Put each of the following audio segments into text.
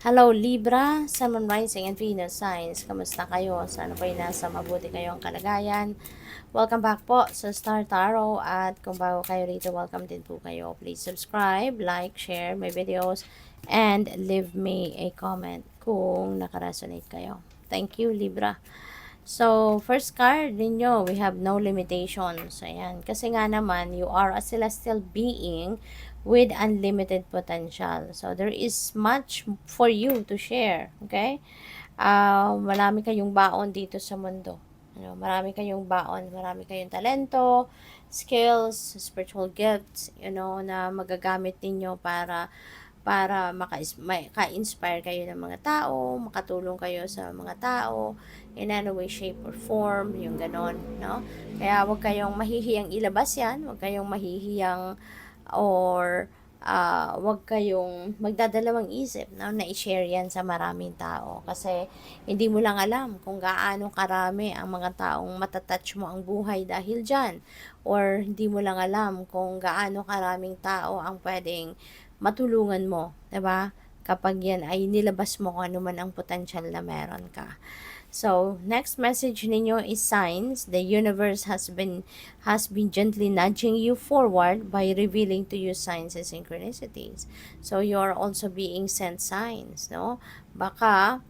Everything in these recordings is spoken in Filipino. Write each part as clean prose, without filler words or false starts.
Hello Libra, Sun, Moon, Rising, and Venus signs. Kamusta kayo? Sana po'y nasa mabuti kayong kalagayan. Welcome back po sa Star Tarot at kung bago kayo rito, welcome din po kayo. Please subscribe, like, share my videos, and leave me a comment kung nakaresonate kayo. Thank you Libra. So, first card ninyo, we have no limitations. Ayan. Kasi nga naman, you are a celestial being with unlimited potential. So, there is much for you to share. Okay? Marami kayong baon dito sa mundo. Marami kayong baon, marami kayong talento, skills, spiritual gifts, na magagamit ninyo para maka-inspire kayo ng mga tao, makatulong kayo sa mga tao in any way, shape, or form, yung ganon, no? Kaya wag kayong mahihiyang ilabas yan, wag kayong mahihiyang or wag kayong magdadalawang isip, no, na i-share yan sa maraming tao kasi hindi mo lang alam kung gaano karami ang mga taong matatouch mo ang buhay dahil dyan, or hindi mo lang alam kung gaano karaming tao ang pwedeng matulungan mo, 'di ba? Kapag yan ay nilabas mo kung ano man ang potential na meron ka. So, next message ninyo is signs. The universe has been gently nudging you forward by revealing to you signs and synchronicities. So, you are also being sent signs, no? Baka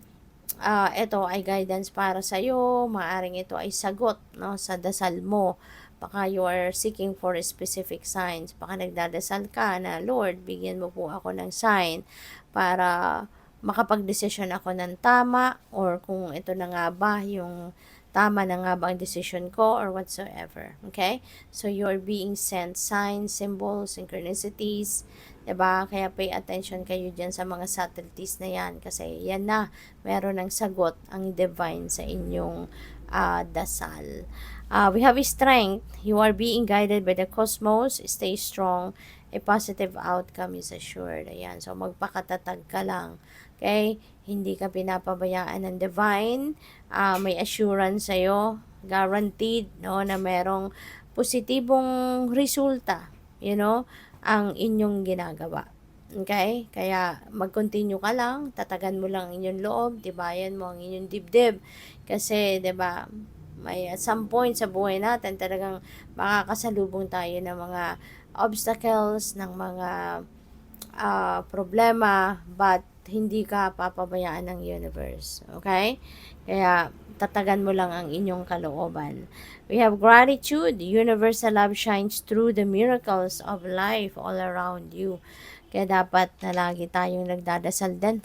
ito ay guidance para sa iyo, maaring ito ay sagot, no, sa dasal mo. Baka you are seeking for specific signs. Baka nagdadasal ka na, Lord, bigyan mo po ako ng sign para makapag-desisyon ako ng tama, or kung ito na nga ba yung tama na nga ba ang decision ko or whatsoever. Okay? So, you're being sent signs, symbols, synchronicities, 'di ba? Kaya pay attention kayo diyan sa mga subtleties na 'yan kasi yan na meron ng sagot ang divine sa inyong dasal. We have strength. You are being guided by the cosmos. Stay strong. A positive outcome is assured. Ayan. So, magpakatatag ka lang. Okay? Hindi ka pinapabayaan ng divine. May assurance sa'yo. Guaranteed, no, na merong positibong resulta, ang inyong ginagawa. Okay? Kaya mag-continue ka lang, tatagan mo lang inyong loob, tibayan mo ang inyong dibdib. Kasi, 'di ba, may at some point sa buhay natin talagang makakasalubong tayo ng mga obstacles, ng mga problema, but hindi ka papabayaan ng universe. Okay? Kaya tatagan mo lang ang inyong kalooban. We have gratitude. Universal love shines through the miracles of life all around you. Kaya dapat na lagi tayong nagdadasal din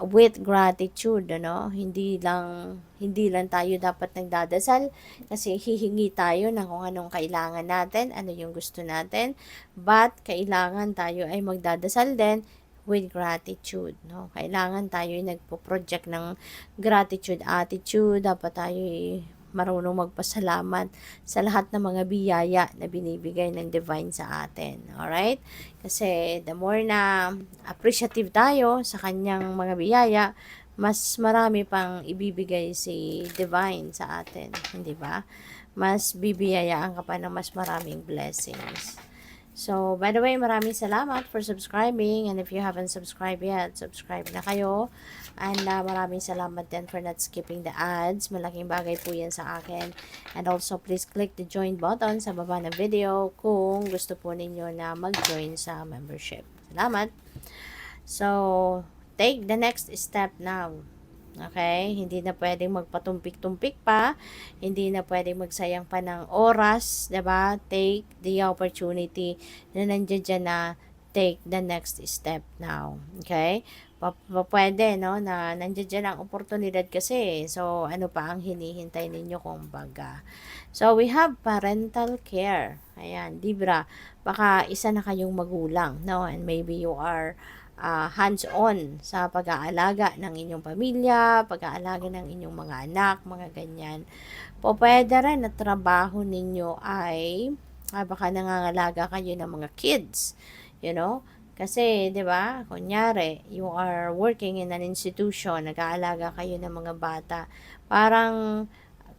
with gratitude, hindi lang tayo dapat nagdadasal kasi hihingi tayo ng kung anong kailangan natin, ano yung gusto natin, but kailangan tayo ay magdadasal din with gratitude, no? Kailangan tayo ay nagpo-project ng gratitude attitude, dapat tayo ay marunong magpasalamat sa lahat ng mga biyaya na binibigay ng divine sa atin. Alright? Kasi the more na appreciative tayo sa kanyang mga biyaya, mas marami pang ibibigay si divine sa atin. Hindi ba? Mas bibiyayaan ka pa ng mas maraming blessings. So, by the way, maraming salamat for subscribing. And if you haven't subscribed yet, subscribe na kayo. And maraming salamat din for not skipping the ads. Malaking bagay po yan sa akin. And also, please click the join button sa baba ng video kung gusto po ninyo na mag-join sa membership. Salamat! So, take the next step now. Okay? Hindi na pwedeng magpatumpik-tumpik pa. Hindi na pwedeng magsayang pa ng oras. Diba? Take the opportunity na nandiyan dyan na take the next step now. Okay? Pwede, no? Na nandiyan dyan ang oportunidad kasi. So, ano pa ang hinihintay ninyo kung baga? So, we have parental care. Ayan, Libra. Baka isa na kayong magulang, no? And maybe you are hands-on sa pag-aalaga ng inyong pamilya, pag-aalaga ng inyong mga anak, mga ganyan. Pwede rin na trabaho ninyo ay baka nangangalaga kayo ng mga kids, kasi 'di ba, kunyari you are working in an institution, nag-aalaga kayo ng mga bata, parang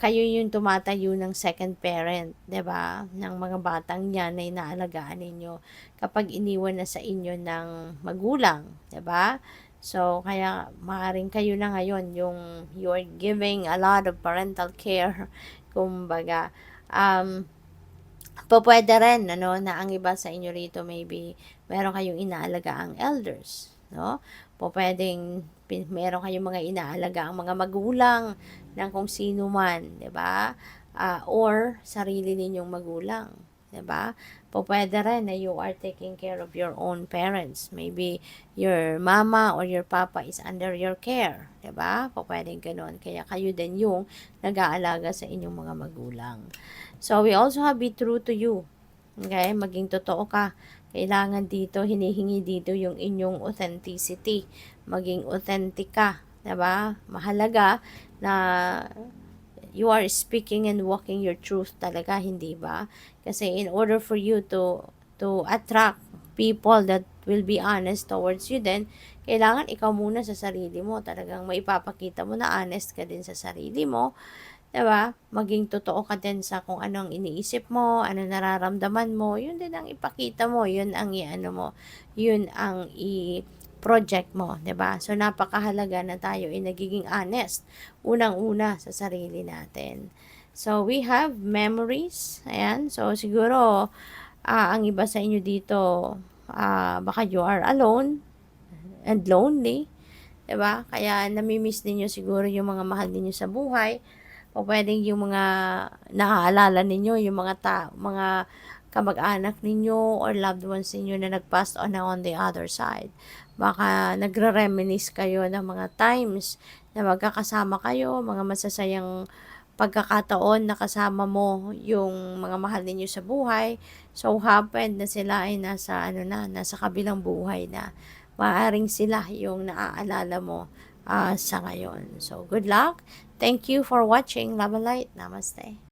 kayo yung tumatayo ng second parent, 'di ba? Ng mga batang 'yan na inaalagaan ninyo kapag iniwan na sa inyo ng magulang, 'di ba? So, kaya maaaring kayo na ngayon yung you're giving a lot of parental care. Kumbaga, pwede rin, ano, na ang iba sa inyo rito maybe meron kayong inaalagaang elders, no? Pwedeng meron kayong mga inaalagaang mga magulang ng kung sino man, 'di ba? Or sarili ninyong magulang, 'di ba? Pwede rin na you are taking care of your own parents. Maybe your mama or your papa is under your care, 'di ba? Pwedeng ganoon. Kaya kayo din yung nag-aalaga sa inyong mga magulang. So, we also have be true to you. Okay? Maging totoo ka. Kailangan dito, hinihingi dito yung inyong authenticity. Maging authentic ka. Diba? Mahalaga na you are speaking and walking your truth talaga, hindi ba? Kasi in order for you to attract people that will be honest towards you, then kailangan ikaw muna sa sarili mo. Talagang maipapakita mo na honest ka din sa sarili mo. 'Di ba? Maging totoo ka din sa kung anong iniisip mo, ano nararamdaman mo, yun din ang ipakita mo, yun ang i-ano mo, yun ang i-project mo, 'di ba? So, napakahalaga na tayo ay nagiging honest, unang-una sa sarili natin. So, we have memories, ayan, so siguro, ang iba sa inyo dito, baka you are alone and lonely, 'di ba? Kaya nami-miss ninyo siguro yung mga mahal ninyo sa buhay. O puwedeng yung mga naaalala ninyo, yung mga kamag-anak ninyo or loved ones ninyo na nag-passed on the other side. Baka nagre-reminisce kayo ng mga times na magkakasama kayo, mga masasayang pagkakataon na kasama mo yung mga mahal ninyo sa buhay. So, happened na sila ay nasa kabilang buhay na. Maaaring sila yung naaalala mo sa ngayon. So, good luck. Thank you for watching. Love and light. Namaste.